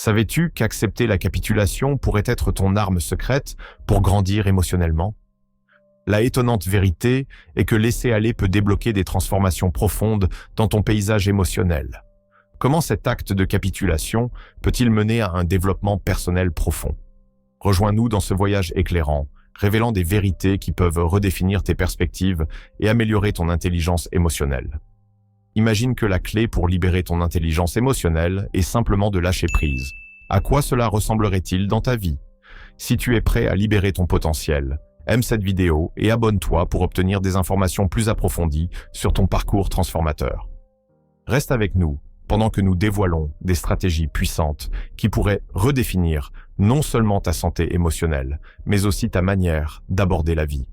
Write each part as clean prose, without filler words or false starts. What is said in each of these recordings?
Savais-tu qu'accepter la capitulation pourrait être ton arme secrète pour grandir émotionnellement? La étonnante vérité est que laisser aller peut débloquer des transformations profondes dans ton paysage émotionnel. Comment cet acte de capitulation peut-il mener à un développement personnel profond? Rejoins-nous dans ce voyage éclairant, révélant des vérités qui peuvent redéfinir tes perspectives et améliorer ton intelligence émotionnelle. Imagine que la clé pour libérer ton intelligence émotionnelle est simplement de lâcher prise. À quoi cela ressemblerait-il dans ta vie? Si tu es prêt à libérer ton potentiel, aime cette vidéo et abonne-toi pour obtenir des informations plus approfondies sur ton parcours transformateur. Reste avec nous pendant que nous dévoilons des stratégies puissantes qui pourraient redéfinir non seulement ta santé émotionnelle, mais aussi ta manière d'aborder la vie.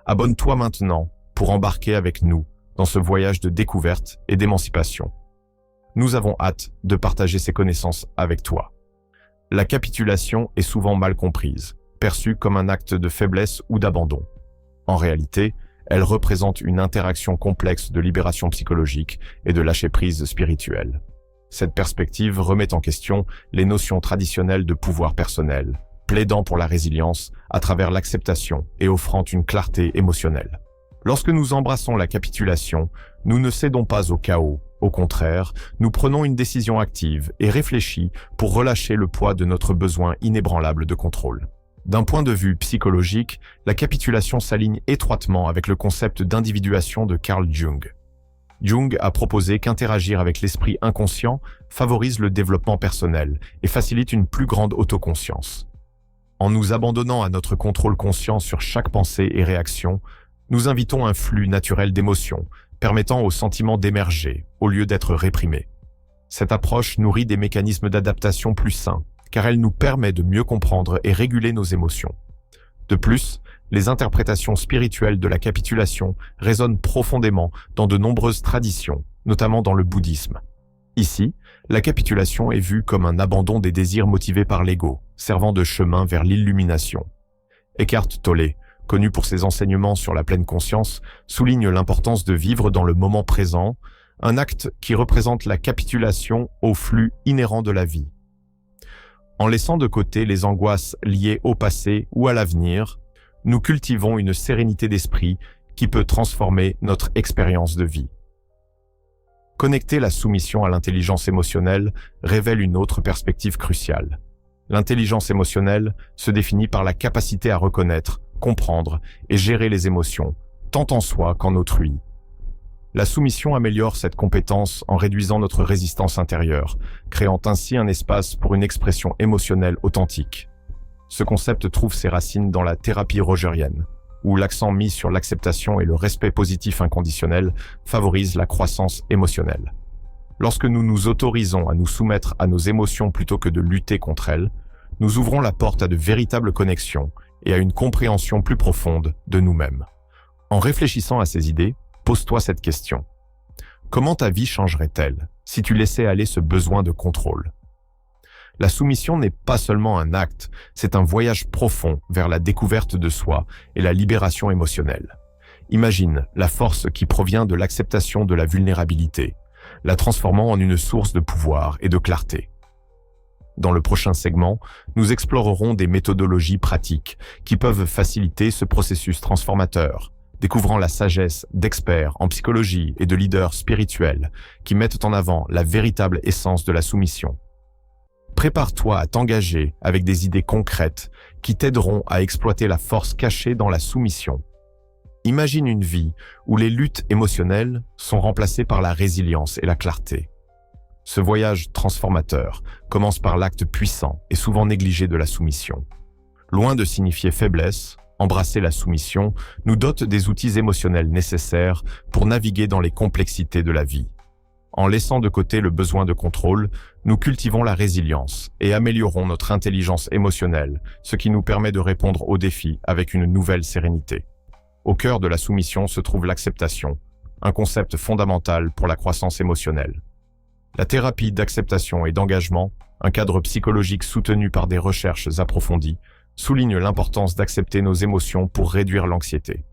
Abonne-toi maintenant pour embarquer avec nous dans ce voyage de découverte et d'émancipation. Nous avons hâte de partager ces connaissances avec toi. La capitulation est souvent mal comprise, perçue comme un acte de faiblesse ou d'abandon. En réalité, elle représente une interaction complexe de libération psychologique et de lâcher-prise spirituel. Cette perspective remet en question les notions traditionnelles de pouvoir personnel, plaidant pour la résilience à travers l'acceptation et offrant une clarté émotionnelle. Lorsque nous embrassons la capitulation, nous ne cédons pas au chaos. Au contraire, nous prenons une décision active et réfléchie pour relâcher le poids de notre besoin inébranlable de contrôle. D'un point de vue psychologique, la capitulation s'aligne étroitement avec le concept d'individuation de Carl Jung. Jung a proposé qu'interagir avec l'esprit inconscient favorise le développement personnel et facilite une plus grande autoconscience. En nous abandonnant à notre contrôle conscient sur chaque pensée et réaction, nous invitons un flux naturel d'émotions, permettant aux sentiments d'émerger au lieu d'être réprimés. Cette approche nourrit des mécanismes d'adaptation plus sains, car elle nous permet de mieux comprendre et réguler nos émotions. De plus, les interprétations spirituelles de la capitulation résonnent profondément dans de nombreuses traditions, notamment dans le bouddhisme. Ici, la capitulation est vue comme un abandon des désirs motivés par l'ego, servant de chemin vers l'illumination. Eckhart Tolle, connu pour ses enseignements sur la pleine conscience, souligne l'importance de vivre dans le moment présent, un acte qui représente la capitulation au flux inhérent de la vie. En laissant de côté les angoisses liées au passé ou à l'avenir, nous cultivons une sérénité d'esprit qui peut transformer notre expérience de vie. Connecter la soumission à l'intelligence émotionnelle révèle une autre perspective cruciale. L'intelligence émotionnelle se définit par la capacité à reconnaître, comprendre et gérer les émotions, tant en soi qu'en autrui. La soumission améliore cette compétence en réduisant notre résistance intérieure, créant ainsi un espace pour une expression émotionnelle authentique. Ce concept trouve ses racines dans la thérapie rogerienne, où l'accent mis sur l'acceptation et le respect positif inconditionnel favorise la croissance émotionnelle. Lorsque nous nous autorisons à nous soumettre à nos émotions plutôt que de lutter contre elles, nous ouvrons la porte à de véritables connexions et à une compréhension plus profonde de nous-mêmes. En réfléchissant à ces idées, pose-toi cette question. Comment ta vie changerait-elle si tu laissais aller ce besoin de contrôle? La soumission n'est pas seulement un acte, c'est un voyage profond vers la découverte de soi et la libération émotionnelle. Imagine la force qui provient de l'acceptation de la vulnérabilité, la transformant en une source de pouvoir et de clarté. Dans le prochain segment, nous explorerons des méthodologies pratiques qui peuvent faciliter ce processus transformateur, découvrant la sagesse d'experts en psychologie et de leaders spirituels qui mettent en avant la véritable essence de la soumission. Prépare-toi à t'engager avec des idées concrètes qui t'aideront à exploiter la force cachée dans la soumission. Imagine une vie où les luttes émotionnelles sont remplacées par la résilience et la clarté. Ce voyage transformateur commence par l'acte puissant et souvent négligé de la soumission. Loin de signifier faiblesse, embrasser la soumission nous dote des outils émotionnels nécessaires pour naviguer dans les complexités de la vie. En laissant de côté le besoin de contrôle, nous cultivons la résilience et améliorons notre intelligence émotionnelle, ce qui nous permet de répondre aux défis avec une nouvelle sérénité. Au cœur de la soumission se trouve l'acceptation, un concept fondamental pour la croissance émotionnelle. La thérapie d'acceptation et d'engagement, un cadre psychologique soutenu par des recherches approfondies, souligne l'importance d'accepter nos émotions pour réduire l'anxiété.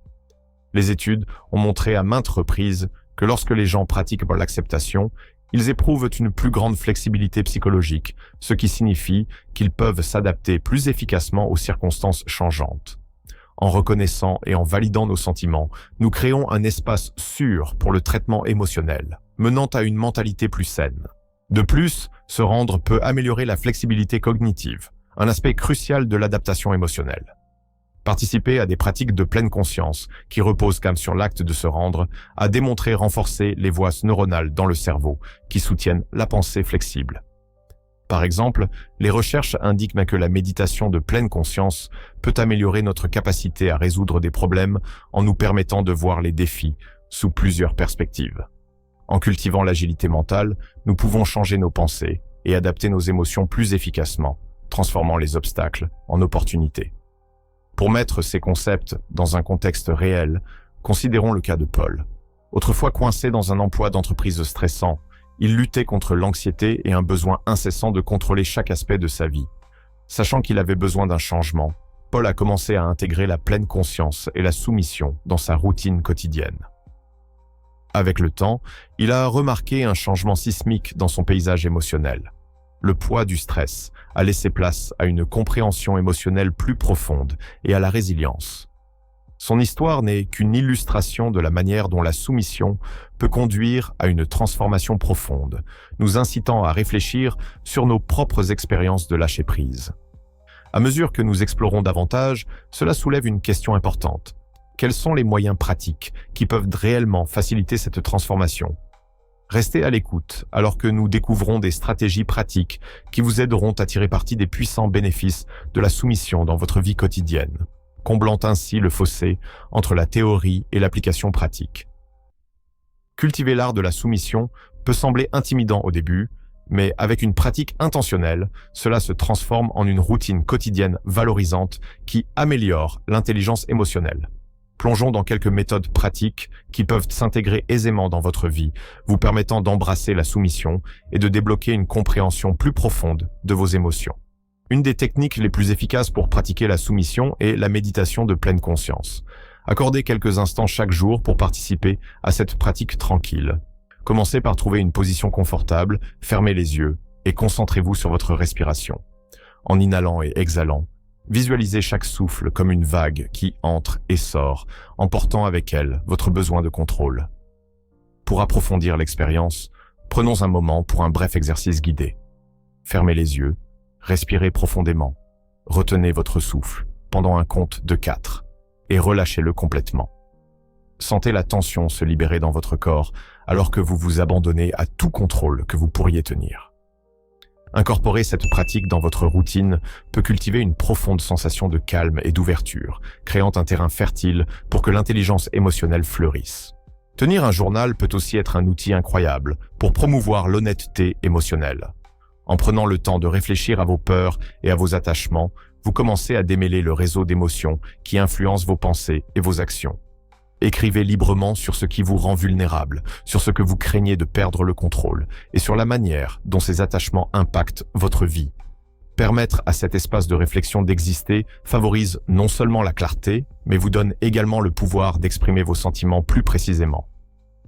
Les études ont montré à maintes reprises que lorsque les gens pratiquent l'acceptation, Ils éprouvent une plus grande flexibilité psychologique, ce qui signifie qu'ils peuvent s'adapter plus efficacement aux circonstances changeantes. En reconnaissant et en validant nos sentiments, nous créons un espace sûr pour le traitement émotionnel, menant à une mentalité plus saine. De plus, se rendre peut améliorer la flexibilité cognitive, un aspect crucial de l'adaptation émotionnelle. Participer à des pratiques de pleine conscience, qui reposent comme sur l'acte de se rendre, a démontré renforcer les voies neuronales dans le cerveau, qui soutiennent la pensée flexible. Par exemple, les recherches indiquent que la méditation de pleine conscience peut améliorer notre capacité à résoudre des problèmes en nous permettant de voir les défis sous plusieurs perspectives. En cultivant l'agilité mentale, nous pouvons changer nos pensées et adapter nos émotions plus efficacement, transformant les obstacles en opportunités. Pour mettre ces concepts dans un contexte réel, considérons le cas de Paul. Autrefois coincé dans un emploi d'entreprise stressant, il luttait contre l'anxiété et un besoin incessant de contrôler chaque aspect de sa vie. Sachant qu'il avait besoin d'un changement, Paul a commencé à intégrer la pleine conscience et la soumission dans sa routine quotidienne. Avec le temps, il a remarqué un changement sismique dans son paysage émotionnel. Le poids du stress a laissé place à une compréhension émotionnelle plus profonde et à la résilience. Son histoire n'est qu'une illustration de la manière dont la soumission peut conduire à une transformation profonde, nous incitant à réfléchir sur nos propres expériences de lâcher-prise. À mesure que nous explorons davantage, cela soulève une question importante. Quels sont les moyens pratiques qui peuvent réellement faciliter cette transformation ? Restez à l'écoute alors que nous découvrons des stratégies pratiques qui vous aideront à tirer parti des puissants bénéfices de la soumission dans votre vie quotidienne, comblant ainsi le fossé entre la théorie et l'application pratique. Cultiver l'art de la soumission peut sembler intimidant au début, mais avec une pratique intentionnelle, cela se transforme en une routine quotidienne valorisante qui améliore l'intelligence émotionnelle. Plongeons dans quelques méthodes pratiques qui peuvent s'intégrer aisément dans votre vie, vous permettant d'embrasser la soumission et de débloquer une compréhension plus profonde de vos émotions. Une des techniques les plus efficaces pour pratiquer la soumission est la méditation de pleine conscience. Accordez quelques instants chaque jour pour participer à cette pratique tranquille. Commencez par trouver une position confortable, fermez les yeux et concentrez-vous sur votre respiration. En inhalant et exhalant, visualisez chaque souffle comme une vague qui entre et sort, emportant avec elle votre besoin de contrôle. Pour approfondir l'expérience, prenons un moment pour un bref exercice guidé. Fermez les yeux, respirez profondément, retenez votre souffle pendant un compte de 4 et relâchez-le complètement. Sentez la tension se libérer dans votre corps alors que vous vous abandonnez à tout contrôle que vous pourriez tenir. Incorporer cette pratique dans votre routine peut cultiver une profonde sensation de calme et d'ouverture, créant un terrain fertile pour que l'intelligence émotionnelle fleurisse. Tenir un journal peut aussi être un outil incroyable pour promouvoir l'honnêteté émotionnelle. En prenant le temps de réfléchir à vos peurs et à vos attachements, vous commencez à démêler le réseau d'émotions qui influencent vos pensées et vos actions. Écrivez librement sur ce qui vous rend vulnérable, sur ce que vous craignez de perdre le contrôle et sur la manière dont ces attachements impactent votre vie. Permettre à cet espace de réflexion d'exister favorise non seulement la clarté, mais vous donne également le pouvoir d'exprimer vos sentiments plus précisément.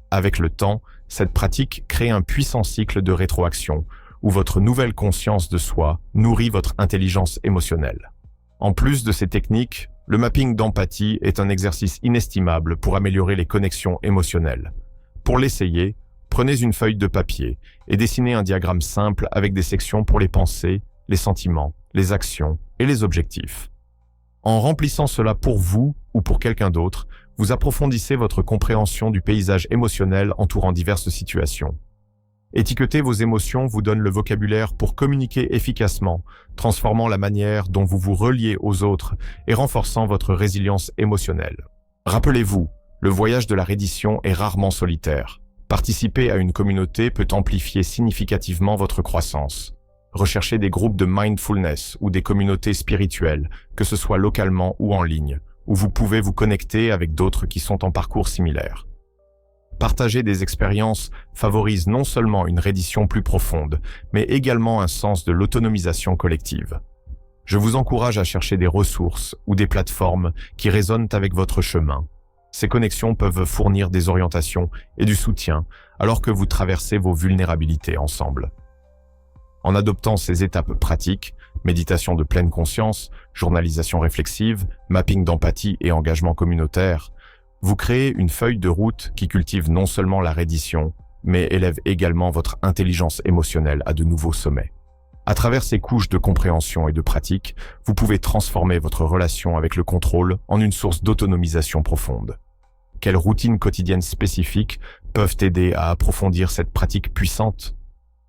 Avec le temps, cette pratique crée un puissant cycle de rétroaction où votre nouvelle conscience de soi nourrit votre intelligence émotionnelle. En plus de ces techniques, le mapping d'empathie est un exercice inestimable pour améliorer les connexions émotionnelles. Pour l'essayer, prenez une feuille de papier et dessinez un diagramme simple avec des sections pour les pensées, les sentiments, les actions et les objectifs. En remplissant cela pour vous ou pour quelqu'un d'autre, vous approfondissez votre compréhension du paysage émotionnel entourant diverses situations. Étiqueter vos émotions vous donne le vocabulaire pour communiquer efficacement, transformant la manière dont vous vous reliez aux autres et renforçant votre résilience émotionnelle. Rappelez-vous, le voyage de la reddition est rarement solitaire. Participer à une communauté peut amplifier significativement votre croissance. Recherchez des groupes de mindfulness ou des communautés spirituelles, que ce soit localement ou en ligne, où vous pouvez vous connecter avec d'autres qui sont en parcours similaire. Partager des expériences favorise non seulement une reddition plus profonde, mais également un sens de l'autonomisation collective. Je vous encourage à chercher des ressources ou des plateformes qui résonnent avec votre chemin. Ces connexions peuvent fournir des orientations et du soutien alors que vous traversez vos vulnérabilités ensemble. En adoptant ces étapes pratiques, méditation de pleine conscience, journalisation réflexive, mapping d'empathie et engagement communautaire, vous créez une feuille de route qui cultive non seulement la reddition, mais élève également votre intelligence émotionnelle à de nouveaux sommets. À travers ces couches de compréhension et de pratique, vous pouvez transformer votre relation avec le contrôle en une source d'autonomisation profonde. Quelles routines quotidiennes spécifiques peuvent aider à approfondir cette pratique puissante?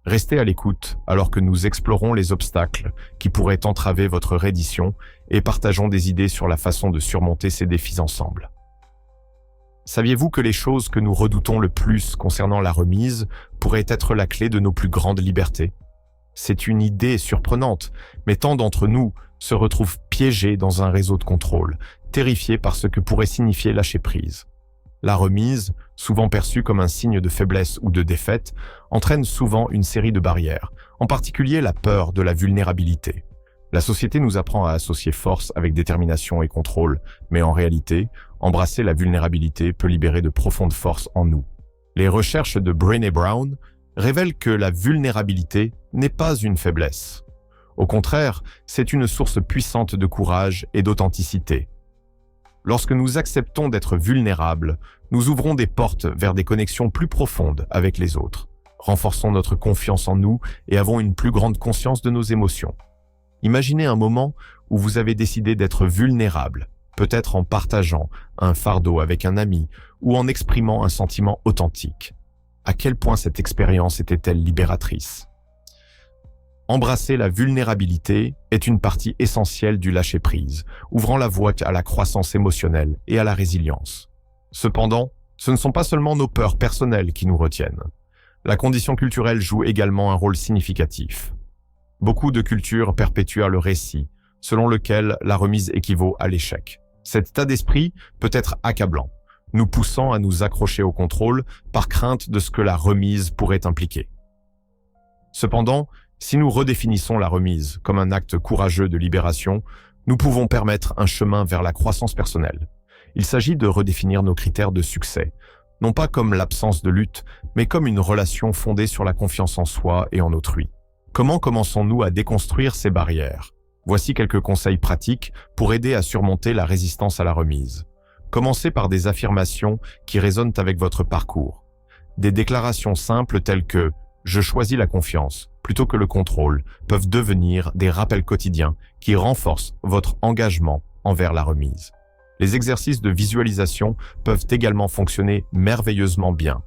Restez à l'écoute alors que nous explorons les obstacles qui pourraient entraver votre reddition et partageons des idées sur la façon de surmonter ces défis ensemble. Saviez-vous que les choses que nous redoutons le plus concernant la remise pourraient être la clé de nos plus grandes libertés? C'est une idée surprenante, mais tant d'entre nous se retrouvent piégés dans un réseau de contrôle, terrifiés par ce que pourrait signifier lâcher prise. La remise, souvent perçue comme un signe de faiblesse ou de défaite, entraîne souvent une série de barrières, en particulier la peur de la vulnérabilité. La société nous apprend à associer force avec détermination et contrôle, mais en réalité, embrasser la vulnérabilité peut libérer de profondes forces en nous. Les recherches de Brené Brown révèlent que la vulnérabilité n'est pas une faiblesse. Au contraire, c'est une source puissante de courage et d'authenticité. Lorsque nous acceptons d'être vulnérables, nous ouvrons des portes vers des connexions plus profondes avec les autres, renforçons notre confiance en nous et avons une plus grande conscience de nos émotions. Imaginez un moment où vous avez décidé d'être vulnérable, peut-être en partageant un fardeau avec un ami ou en exprimant un sentiment authentique. À quel point cette expérience était-elle libératrice? Embrasser la vulnérabilité est une partie essentielle du lâcher-prise, ouvrant la voie à la croissance émotionnelle et à la résilience. Cependant, ce ne sont pas seulement nos peurs personnelles qui nous retiennent. La condition culturelle joue également un rôle significatif. Beaucoup de cultures perpétuent le récit, selon lequel la remise équivaut à l'échec. Cet état d'esprit peut être accablant, nous poussant à nous accrocher au contrôle par crainte de ce que la remise pourrait impliquer. Cependant, si nous redéfinissons la remise comme un acte courageux de libération, nous pouvons permettre un chemin vers la croissance personnelle. Il s'agit de redéfinir nos critères de succès, non pas comme l'absence de lutte, mais comme une relation fondée sur la confiance en soi et en autrui. Comment commençons-nous à déconstruire ces barrières? Voici quelques conseils pratiques pour aider à surmonter la résistance à la remise. Commencez par des affirmations qui résonnent avec votre parcours. Des déclarations simples telles que « Je choisis la confiance » plutôt que le contrôle peuvent devenir des rappels quotidiens qui renforcent votre engagement envers la remise. Les exercices de visualisation peuvent également fonctionner merveilleusement bien.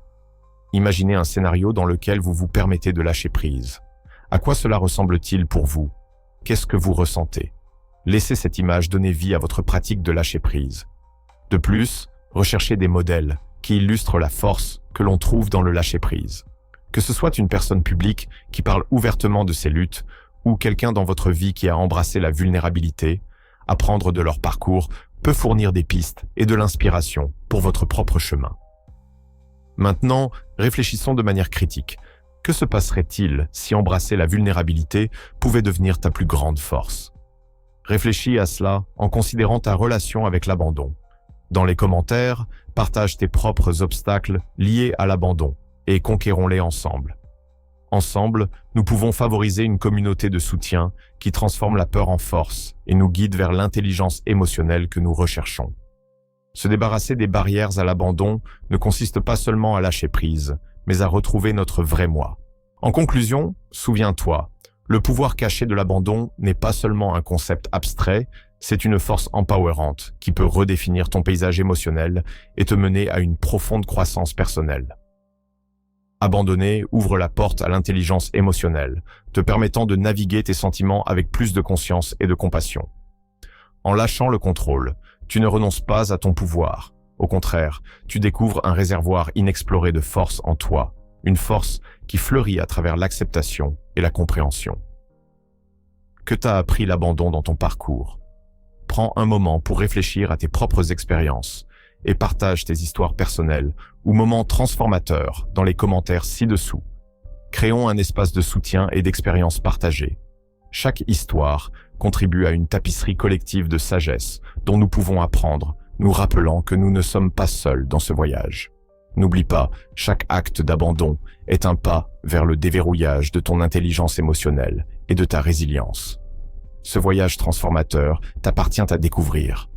Imaginez un scénario dans lequel vous vous permettez de lâcher prise. À quoi cela ressemble-t-il pour vous? Qu'est-ce que vous ressentez? Laissez cette image donner vie à votre pratique de lâcher prise. De plus, recherchez des modèles qui illustrent la force que l'on trouve dans le lâcher prise. Que ce soit une personne publique qui parle ouvertement de ses luttes ou quelqu'un dans votre vie qui a embrassé la vulnérabilité, apprendre de leur parcours peut fournir des pistes et de l'inspiration pour votre propre chemin. Maintenant, réfléchissons de manière critique. Que se passerait-il si embrasser la vulnérabilité pouvait devenir ta plus grande force? Réfléchis à cela en considérant ta relation avec l'abandon. Dans les commentaires, partage tes propres obstacles liés à l'abandon et conquérons-les ensemble. Ensemble, nous pouvons favoriser une communauté de soutien qui transforme la peur en force et nous guide vers l'intelligence émotionnelle que nous recherchons. Se débarrasser des barrières à l'abandon ne consiste pas seulement à lâcher prise, mais à retrouver notre vrai moi. En conclusion, souviens-toi, le pouvoir caché de l'abandon n'est pas seulement un concept abstrait, c'est une force empowerante qui peut redéfinir ton paysage émotionnel et te mener à une profonde croissance personnelle. Abandonner ouvre la porte à l'intelligence émotionnelle, te permettant de naviguer tes sentiments avec plus de conscience et de compassion. En lâchant le contrôle, tu ne renonces pas à ton pouvoir. Au contraire, tu découvres un réservoir inexploré de force en toi, une force qui fleurit à travers l'acceptation et la compréhension. Que t'a appris l'abandon dans ton parcours? Prends un moment pour réfléchir à tes propres expériences et partage tes histoires personnelles ou moments transformateurs dans les commentaires ci-dessous. Créons un espace de soutien et d'expériences partagées. Chaque histoire contribue à une tapisserie collective de sagesse dont nous pouvons apprendre, nous rappelant que nous ne sommes pas seuls dans ce voyage. N'oublie pas, chaque acte d'abandon est un pas vers le déverrouillage de ton intelligence émotionnelle et de ta résilience. Ce voyage transformateur t'appartient à découvrir.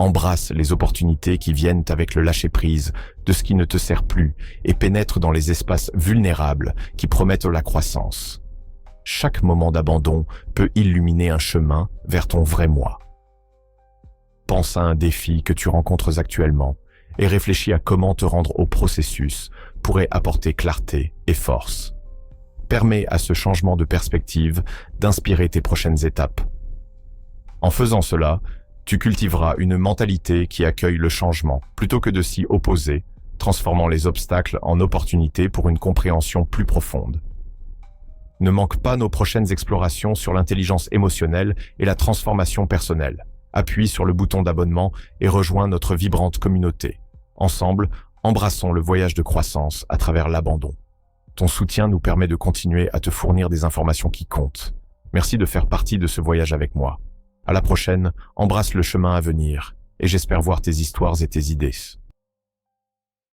Embrasse les opportunités qui viennent avec le lâcher-prise de ce qui ne te sert plus et pénètre dans les espaces vulnérables qui promettent la croissance. Chaque moment d'abandon peut illuminer un chemin vers ton vrai moi. Pense à un défi que tu rencontres actuellement et réfléchis à comment te rendre au processus pourrait apporter clarté et force. Permets à ce changement de perspective d'inspirer tes prochaines étapes. En faisant cela, tu cultiveras une mentalité qui accueille le changement plutôt que de s'y opposer, transformant les obstacles en opportunités pour une compréhension plus profonde. Ne manque pas nos prochaines explorations sur l'intelligence émotionnelle et la transformation personnelle. Appuie sur le bouton d'abonnement et rejoins notre vibrante communauté. Ensemble, embrassons le voyage de croissance à travers l'abandon. Ton soutien nous permet de continuer à te fournir des informations qui comptent. Merci de faire partie de ce voyage avec moi. À la prochaine, embrasse le chemin à venir et j'espère voir tes histoires et tes idées.